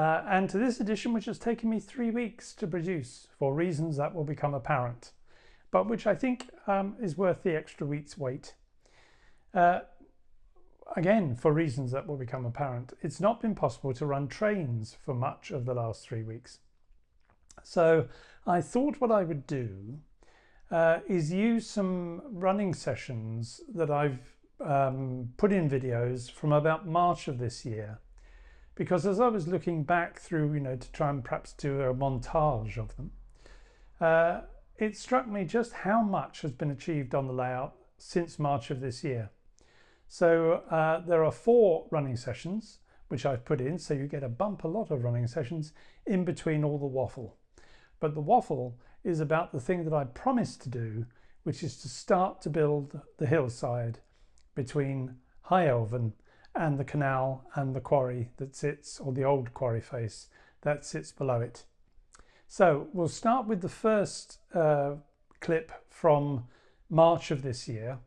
and to this edition, which has taken me 3 weeks to produce for reasons that will become apparent, but which I think is worth the extra week's wait. Again, for reasons that will become apparent, it's not been possible to run trains for much of the last 3 weeks. So I thought what I would do is use some running sessions that I've put in videos from about March of this year, because as I was looking back through, to try and perhaps do a montage of them, it struck me just how much has been achieved on the layout since March of this year. So there are 4 running sessions which I've put in, so you get a lot of running sessions in between all the waffle. But the waffle is about the thing that I promised to do, which is to start to build the hillside between High Elven and the canal and the quarry that sits, or the old quarry face that sits below it. So we'll start with the first clip from March of this year,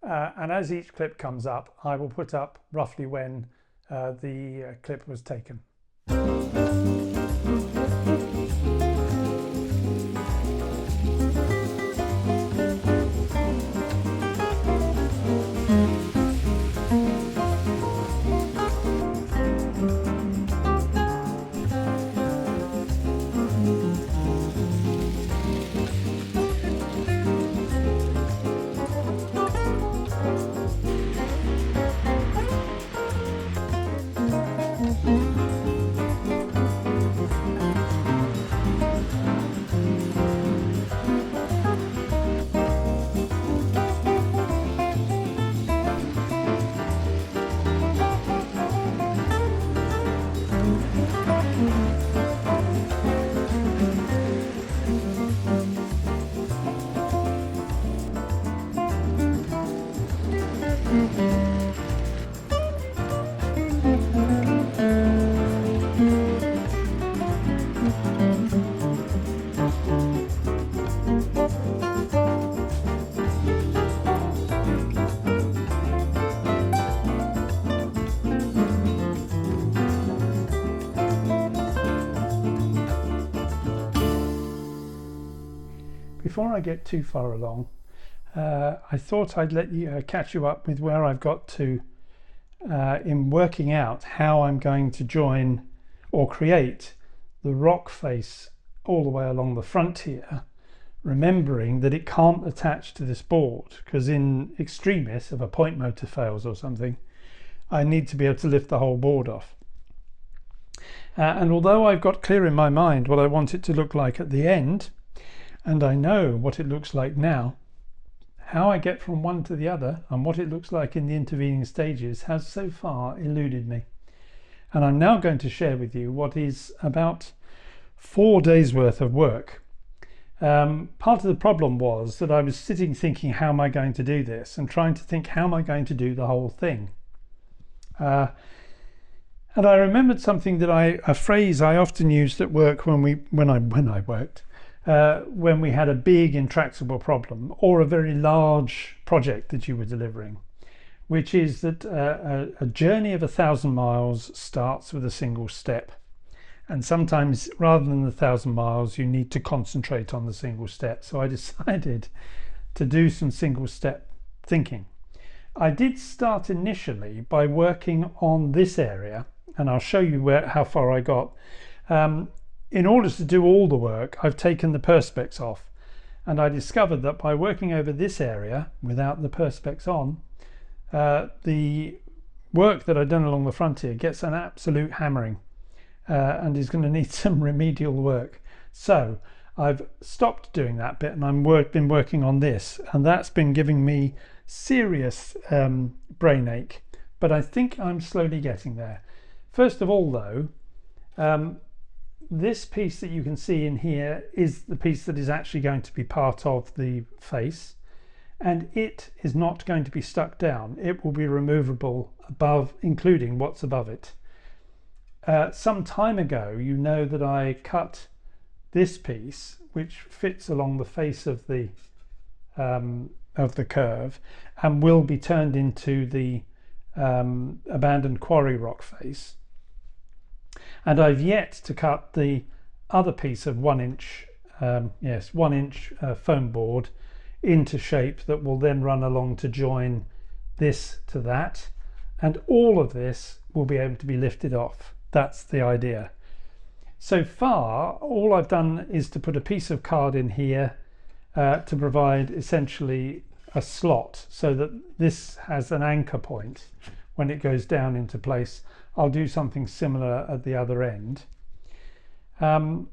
and as each clip comes up, I will put up roughly when the clip was taken. Before I get too far along, I thought I'd let you catch you up with where I've got to in working out how I'm going to join or create the rock face all the way along the front here, remembering that it can't attach to this board, because in extremis, if a point motor fails or something, I need to be able to lift the whole board off. And although I've got clear in my mind what I want it to look like at the end, and I know what it looks like now, how I get from one to the other and what it looks like in the intervening stages has so far eluded me. And I'm now going to share with you what is about 4 days worth of work. Part of the problem was that I was sitting thinking, how am I going to do this, and trying to think, how am I going to do the whole thing? And I remembered something that a phrase I often used at work when I worked. When we had a big intractable problem or a very large project that you were delivering, which is that a journey of 1,000 miles starts with a single step. And sometimes, rather than 1,000 miles, you need to concentrate on the single step. So I decided to do some single step thinking. I did start initially by working on this area, and I'll show you how far I got. In order to do all the work, I've taken the perspex off, and I discovered that by working over this area without the perspex on, the work that I've done along the front here gets an absolute hammering and is going to need some remedial work. So I've stopped doing that bit, and I've been working on this, and that's been giving me serious brain ache, but I think I'm slowly getting there. First of all though, this piece that you can see in here is the piece that is actually going to be part of the face, and it is not going to be stuck down. It will be removable above, including what's above it. Some time ago, you know that I cut this piece, which fits along the face of the curve and will be turned into the abandoned quarry rock face. And I've yet to cut the other piece of 1 inch, 1 inch foam board into shape that will then run along to join this to that, and all of this will be able to be lifted off. That's the idea. So far all I've done is to put a piece of card in here to provide essentially a slot so that this has an anchor point when it goes down into place. I'll do something similar at the other end. And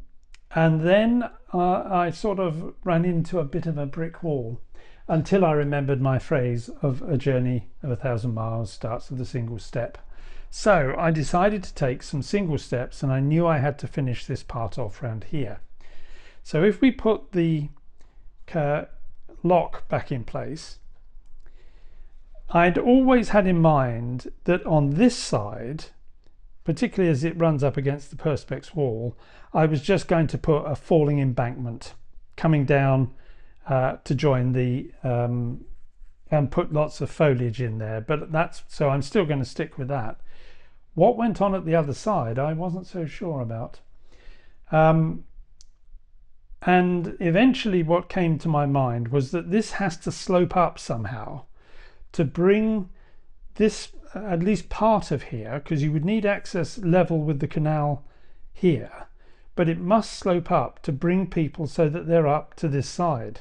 then I sort of ran into a bit of a brick wall until I remembered my phrase of a journey of 1,000 miles starts with a single step. So I decided to take some single steps, and I knew I had to finish this part off around here. So if we put the lock back in place, I'd always had in mind that on this side, particularly as it runs up against the perspex wall, I was just going to put a falling embankment coming down to join the and put lots of foliage in there, but that's so I'm still going to stick with that. What went on at the other side I wasn't so sure about, and eventually what came to my mind was that this has to slope up somehow to bring this at least part of here, because you would need access level with the canal here, but it must slope up to bring people so that they're up to this side,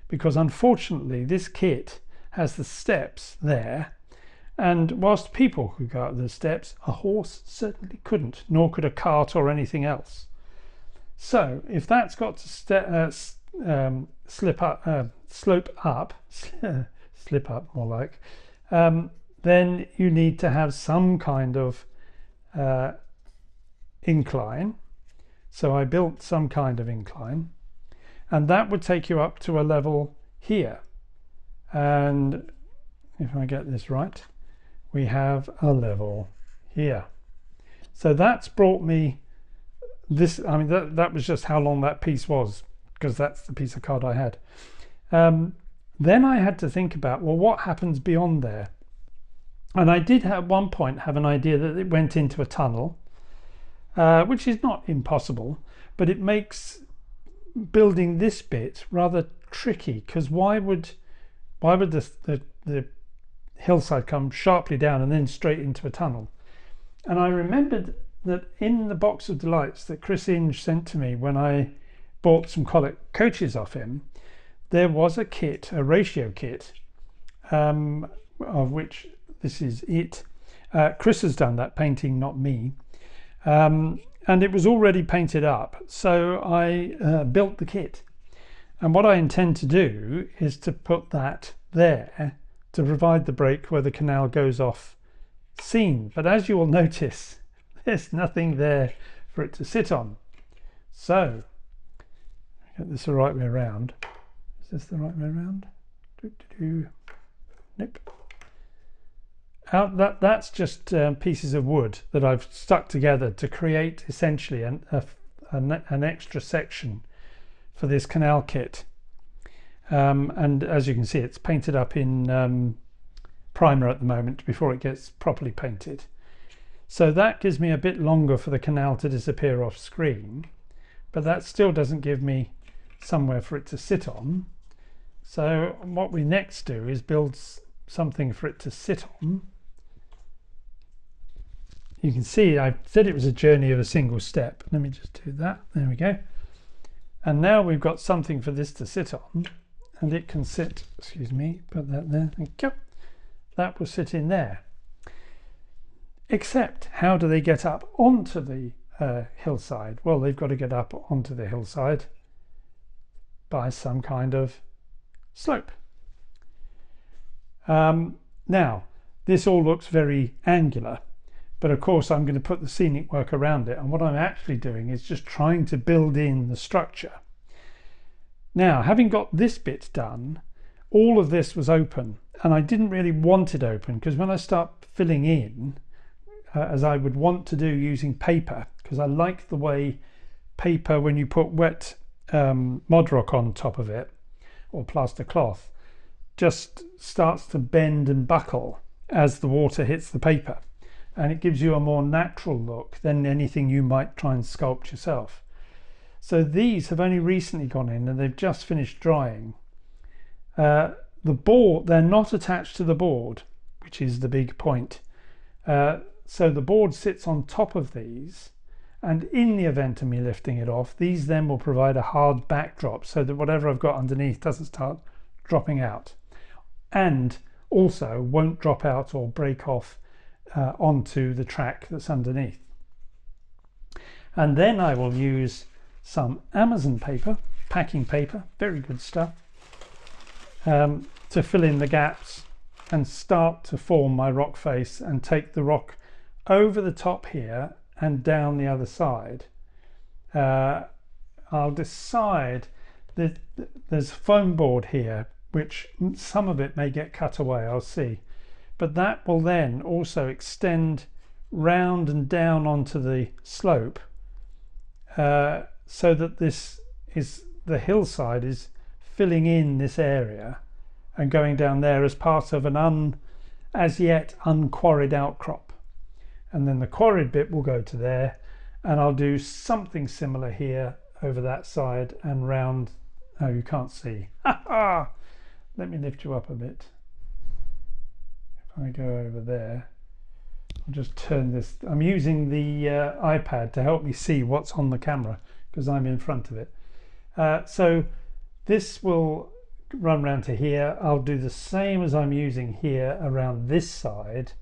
because unfortunately this kit has the steps there, and whilst people could go up the steps, a horse certainly couldn't, nor could a cart or anything else. So if that's got to slope up more like, then you need to have some kind of incline. So I built some kind of incline, and that would take you up to a level here. And if I get this right, we have a level here. So that's brought me this. I mean, that was just how long that piece was, because that's the piece of card I had. Then I had to think about, well, what happens beyond there? And I did at one point have an idea that it went into a tunnel, which is not impossible, but it makes building this bit rather tricky, because why would the hillside come sharply down and then straight into a tunnel? And I remembered that in the box of delights that Chris Inge sent to me when I bought some coaches off him, there was a kit, a ratio kit, of which this is it. Chris has done that painting, not me. And it was already painted up, so I built the kit. And what I intend to do is to put that there to provide the break where the canal goes off scene. But as you will notice, there's nothing there for it to sit on. So get this the right way around. Is this the right way around? Nope. That's just pieces of wood that I've stuck together to create essentially an extra section for this canal kit. And as you can see, it's painted up in primer at the moment before it gets properly painted. So that gives me a bit longer for the canal to disappear off screen, but that still doesn't give me somewhere for it to sit on. So what we next do is build something for it to sit on. You can see I said it was a journey of a single step. Let me just do that. There we go. And now we've got something for this to sit on, and it can sit, excuse me, put that there, thank you. That will sit in there. Except, how do they get up onto the hillside? Well, they've got to get up onto the hillside by some kind of slope. Now, this all looks very angular, but of course I'm going to put the scenic work around it, and what I'm actually doing is just trying to build in the structure. Now, having got this bit done, all of this was open, and I didn't really want it open, because when I start filling in, as I would want to do using paper, because I like the way paper, when you put wet Mod Rock on top of it, or plaster cloth, just starts to bend and buckle as the water hits the paper. and it gives you a more natural look than anything you might try and sculpt yourself. So these have only recently gone in and they've just finished drying. The board, they're not attached to the board, which is the big point. So the board sits on top of these, and in the event of me lifting it off, these then will provide a hard backdrop so that whatever I've got underneath doesn't start dropping out, and also won't drop out or break off onto the track that's underneath. And then I will use some Amazon paper, packing paper, very good stuff, to fill in the gaps and start to form my rock face and take the rock over the top here and down the other side. I'll decide that there's foam board here, which some of it may get cut away, I'll see. But that will then also extend round and down onto the slope, so that this is the hillside is filling in this area and going down there as part of an as yet unquarried outcrop. And then the quarried bit will go to there, and I'll do something similar here over that side and round. Oh, you can't see. Let me lift you up a bit. If I go over there, I'll just turn this. I'm using the iPad to help me see what's on the camera because I'm in front of it. So this will run round to here. I'll do the same as I'm using here around this side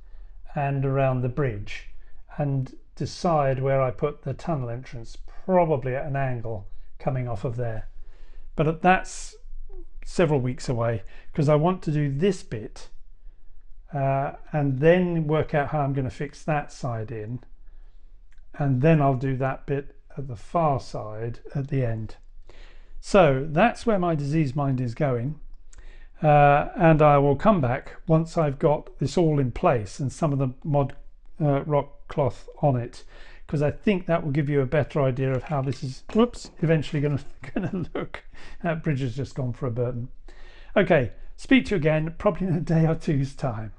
and around the bridge, and decide where I put the tunnel entrance, probably at an angle coming off of there. But that's several weeks away because I want to do this bit and then work out how I'm going to fix that side in, and then I'll do that bit at the far side at the end. So that's where my disease mind is going, and I will come back once I've got this all in place and some of the mod rock cloth on it, because I think that will give you a better idea of how this is eventually going to look. That bridge has just gone for a burden. Okay, speak to you again probably in a day or two's time.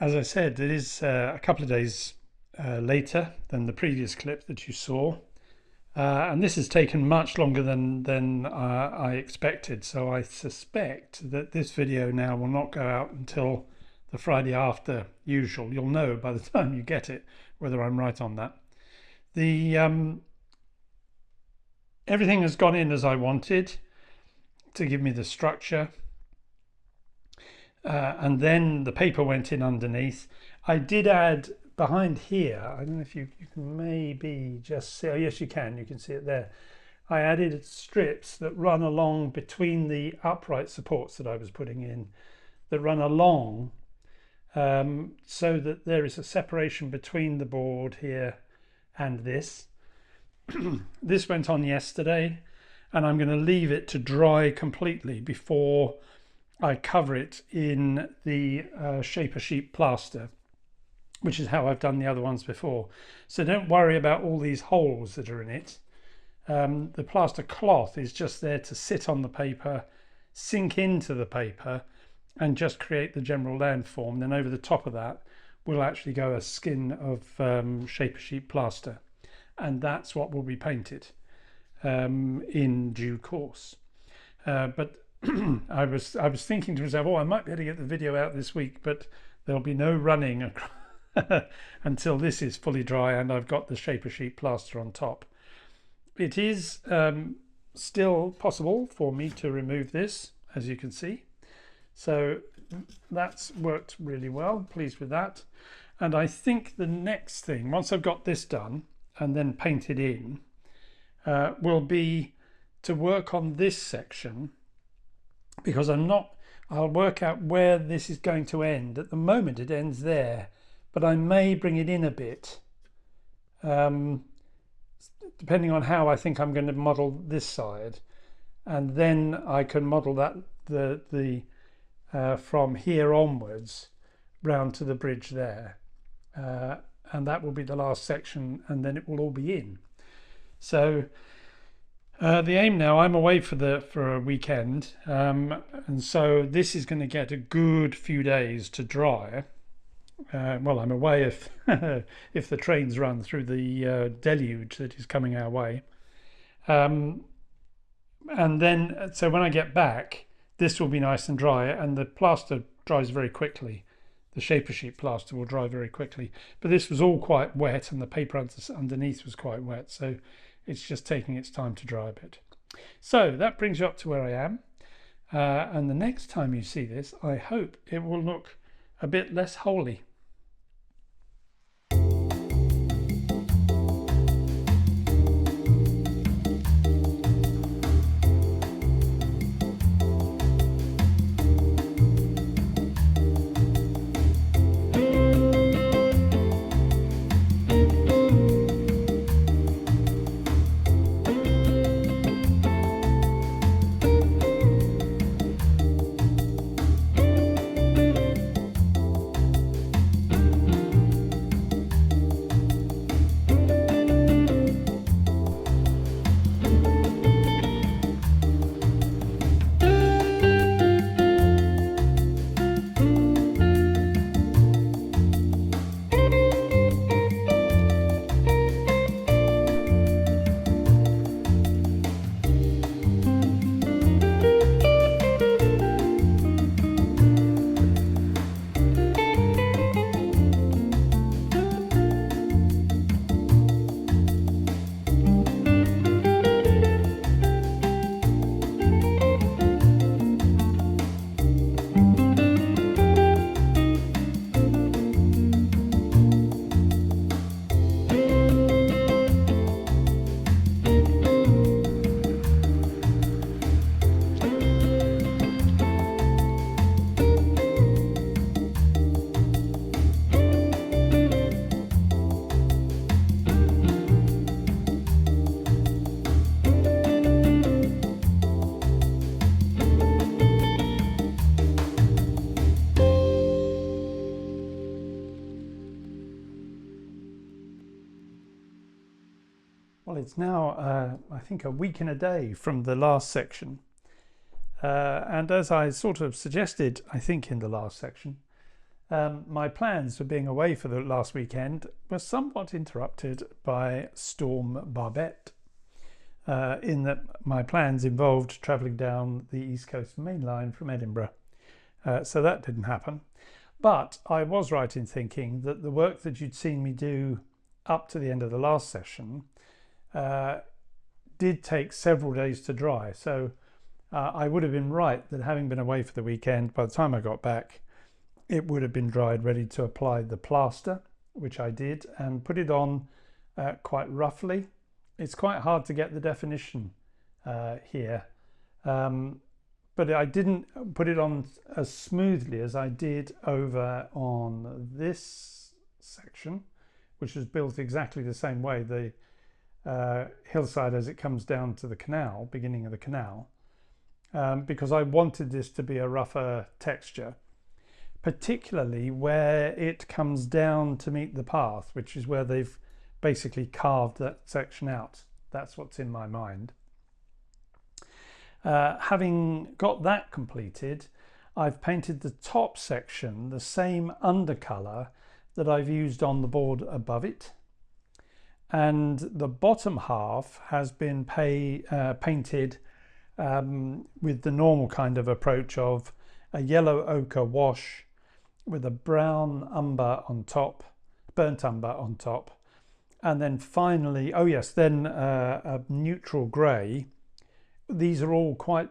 As I said, it is a couple of days later than the previous clip that you saw. And this has taken much longer than I expected, so I suspect that this video now will not go out until the Friday after usual. You'll know by the time you get it whether I'm right on that. The everything has gone in as I wanted to give me the structure, and then the paper went in underneath. I did add behind here, I don't know if you can maybe just see, oh yes you can see it there. I added strips that run along between the upright supports that I was putting in, that run along so that there is a separation between the board here and this. This went on yesterday, and I'm going to leave it to dry completely before I cover it in the shaper sheet plaster, which is how I've done the other ones before. So don't worry about all these holes that are in it. The plaster cloth is just there to sit on the paper, sink into the paper, and just create the general landform. Then over the top of that will actually go a skin of shaper sheet plaster, and that's what will be painted in due course. But I was thinking to myself, oh, I might be able to get the video out this week, but there'll be no running until this is fully dry and I've got the shaper sheet plaster on top. It is still possible for me to remove this, as you can see. So that's worked really well, pleased with that. And I think the next thing, once I've got this done and then painted in, will be to work on this section, because I'll work out where this is going to end. At the moment it ends there, but I may bring it in a bit, depending on how I think I'm going to model this side, and then I can model that from here onwards round to the bridge there, and that will be the last section, and then it will all be in. So the aim now, I'm away for a weekend, and so this is going to get a good few days to dry. Well, I'm away if if the trains run through the deluge that is coming our way, and then so when I get back, this will be nice and dry, and the plaster dries very quickly. The shaper sheet plaster will dry very quickly, but this was all quite wet, and the paper underneath was quite wet, so it's just taking its time to dry a bit. So that brings you up to where I am, and the next time you see this, I hope it will look a bit less holy. Well, it's now, I think, a week and a day from the last section. And as I sort of suggested, I think, in the last section, My plans for being away for the last weekend were somewhat interrupted by Storm Barbette, in that my plans involved travelling down the East Coast Main Line from Edinburgh. So that didn't happen. But I was right in thinking that the work that you'd seen me do up to the end of the last session did take several days to dry. So I would have been right that having been away for the weekend, by the time I got back, it would have been dried, ready to apply the plaster, which I did, and put it on quite roughly. It's quite hard to get the definition here, but I didn't put it on as smoothly as I did over on this section, which was built exactly the same way, the hillside as it comes down to the canal, beginning of the canal, because I wanted this to be a rougher texture, particularly where it comes down to meet the path, which is where they've basically carved that section out. That's what's in my mind. Having got that completed, I've painted the top section the same undercolour that I've used on the board above it, and the bottom half has been painted with the normal kind of approach of a yellow ochre wash with a brown umber on top, burnt umber on top, and then finally, then a neutral grey. These are all quite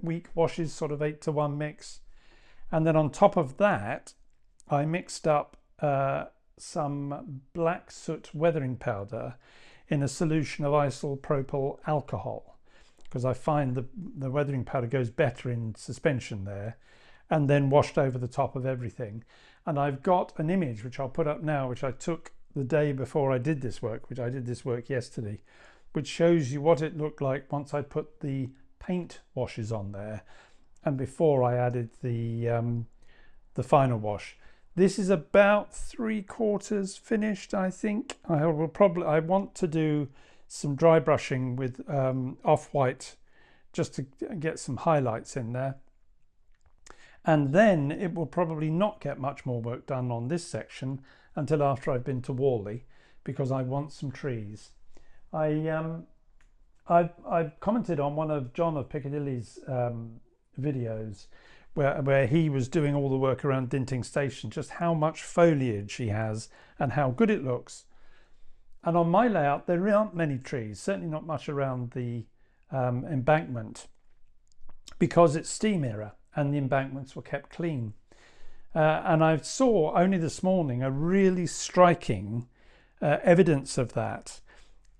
weak washes, sort of 8-to-1 mix. And then on top of that, I mixed up some black soot weathering powder in a solution of isopropyl alcohol, because I find the weathering powder goes better in suspension there, and then washed over the top of everything. And I've got an image which I'll put up now, which I took the day before I did this work, which I did this work yesterday, which shows you what it looked like once I put the paint washes on there and before I added the final wash. This is about 3/4 finished, I think. I want to do some dry brushing with off-white just to get some highlights in there. And then it will probably not get much more work done on this section until after I've been to Whalley, because I want some trees. I commented on one of John of Piccadilly's videos where he was doing all the work around Dinting Station, just how much foliage he has and how good it looks. And on my layout, there aren't many trees, certainly not much around the embankment, because it's steam era and the embankments were kept clean. And I saw only this morning a really striking evidence of that,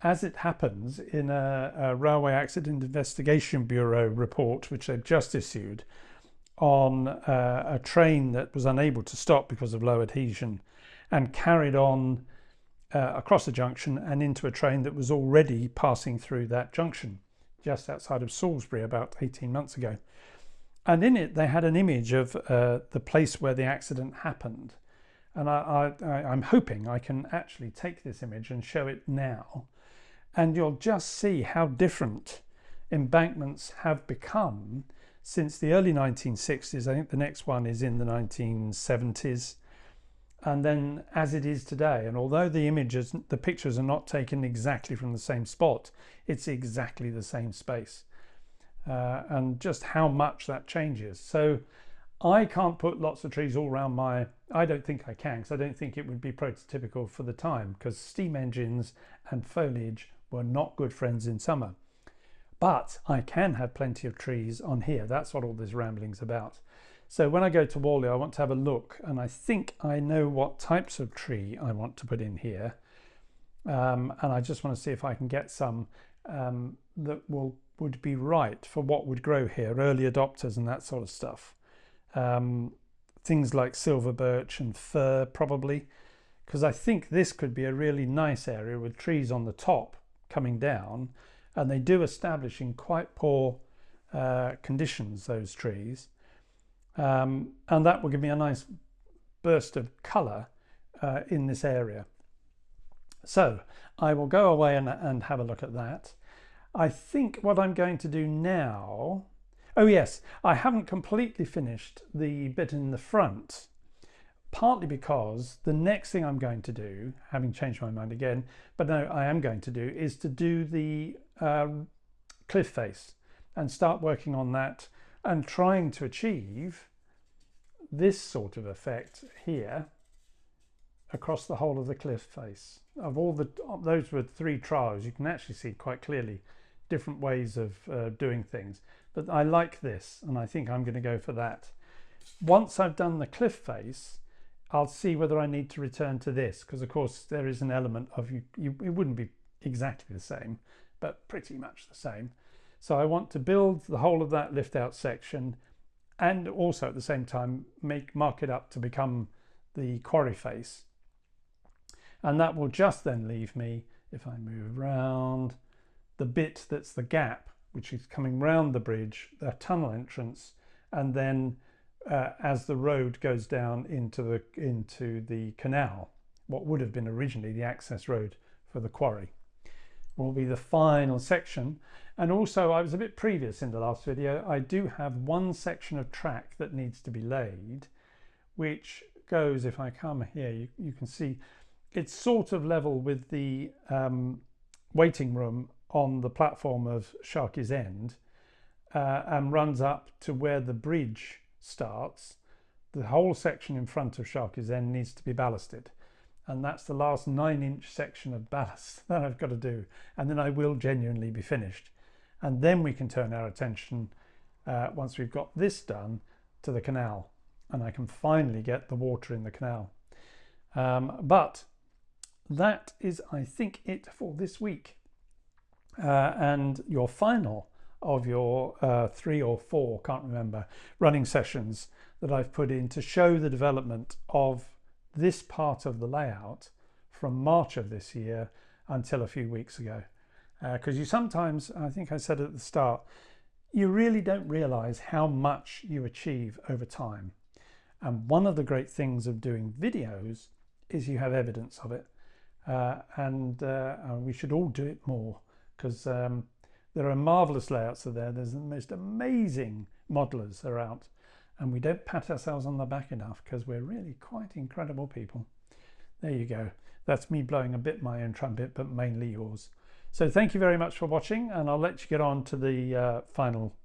as it happens in a Railway Accident Investigation Bureau report which they've just issued on a train that was unable to stop because of low adhesion and carried on across the junction and into a train that was already passing through that junction just outside of Salisbury about 18 months ago. And in it, they had an image of the place where the accident happened. And I'm hoping I can actually take this image and show it now. And you'll just see how different embankments have become since the early 1960s. I think the next one is in the 1970s. And then as it is today. And although the pictures are not taken exactly from the same spot, it's exactly the same space. And just how much that changes. So I can't put lots of trees all around I don't think I can, because I don't think it would be prototypical for the time, because steam engines and foliage were not good friends in summer. But I can have plenty of trees on here. That's what all this rambling's about. So when I go to Whalley, I want to have a look, and I think I know what types of tree I want to put in here. And I just want to see if I can get some that would be right for what would grow here, early adopters and that sort of stuff. Things like silver birch and fir probably, because I think this could be a really nice area with trees on the top coming down, and they do establish in quite poor conditions, those trees, and that will give me a nice burst of colour in this area. So I will go away and have a look at that. I think what I'm going to do now, oh yes, I haven't completely finished the bit in the front, partly because the next thing I'm going to do, having changed my mind again, but no, I am going to do, is to do the cliff face and start working on that and trying to achieve this sort of effect here across the whole of the cliff face. Those were 3 trials. You can actually see quite clearly different ways of doing things, but I like this and I think I'm going to go for that. Once I've done the cliff face, I'll see whether I need to return to this, because of course there is an element of it wouldn't be exactly the same, but pretty much the same. So I want to build the whole of that lift out section and also at the same time mark it up to become the quarry face. And that will just then leave me, if I move around, the bit that's the gap, which is coming round the bridge, the tunnel entrance, and then as the road goes down into the canal, what would have been originally the access road for the quarry, will be the final section. And also, I was a bit previous in the last video, I do have one section of track that needs to be laid, which goes, if I come here, you can see it's sort of level with the waiting room on the platform of Sharky's End, and runs up to where the bridge starts. The whole section in front of Sharky's End needs to be ballasted, and that's the last 9-inch section of ballast that I've got to do, and then I will genuinely be finished. And then we can turn our attention, once we've got this done, to the canal, and I can finally get the water in the canal. But that is, I think, it for this week. And your final of your 3 or 4, can't remember, running sessions that I've put in to show the development of this part of the layout from March of this year until a few weeks ago. Because you sometimes, I think I said at the start, you really don't realize how much you achieve over time. And one of the great things of doing videos is you have evidence of it. And we should all do it more, because there are marvelous layouts there. There's the most amazing modelers are out, and we don't pat ourselves on the back enough because we're really quite incredible people. There you go. That's me blowing a bit my own trumpet, but mainly yours. So thank you very much for watching, and I'll let you get on to the final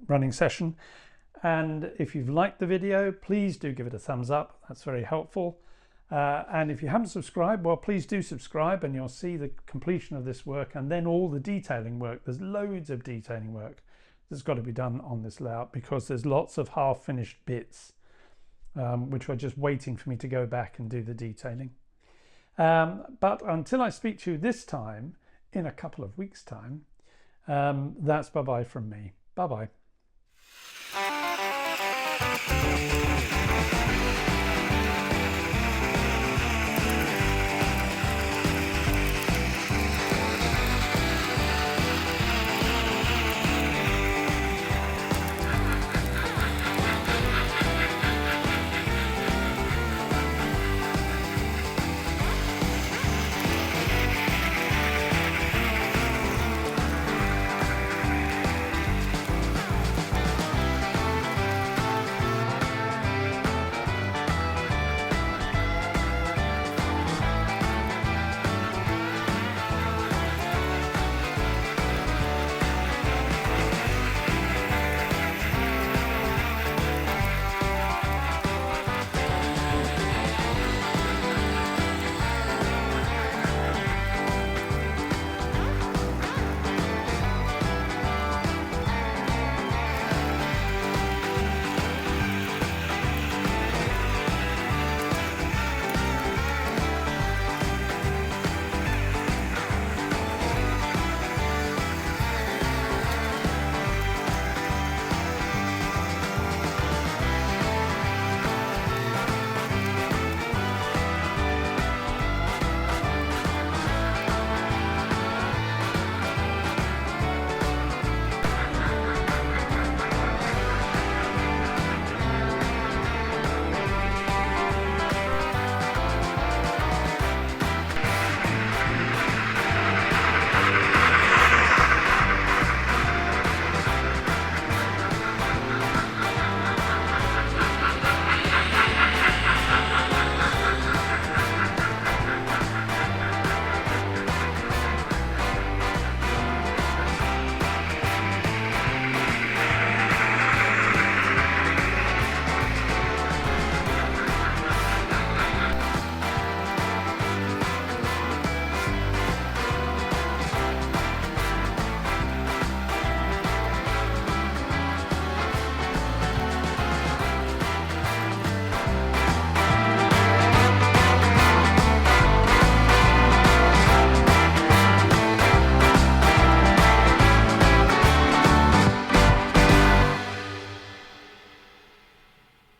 running session. And if you've liked the video, please do give it a thumbs up. That's very helpful. And if you haven't subscribed, well, please do subscribe, and you'll see the completion of this work and then all the detailing work. There's loads of detailing work that's got to be done on this layout, because there's lots of half-finished bits which are just waiting for me to go back and do the detailing. But until I speak to you this time, in a couple of weeks' time, that's bye-bye from me. Bye-bye.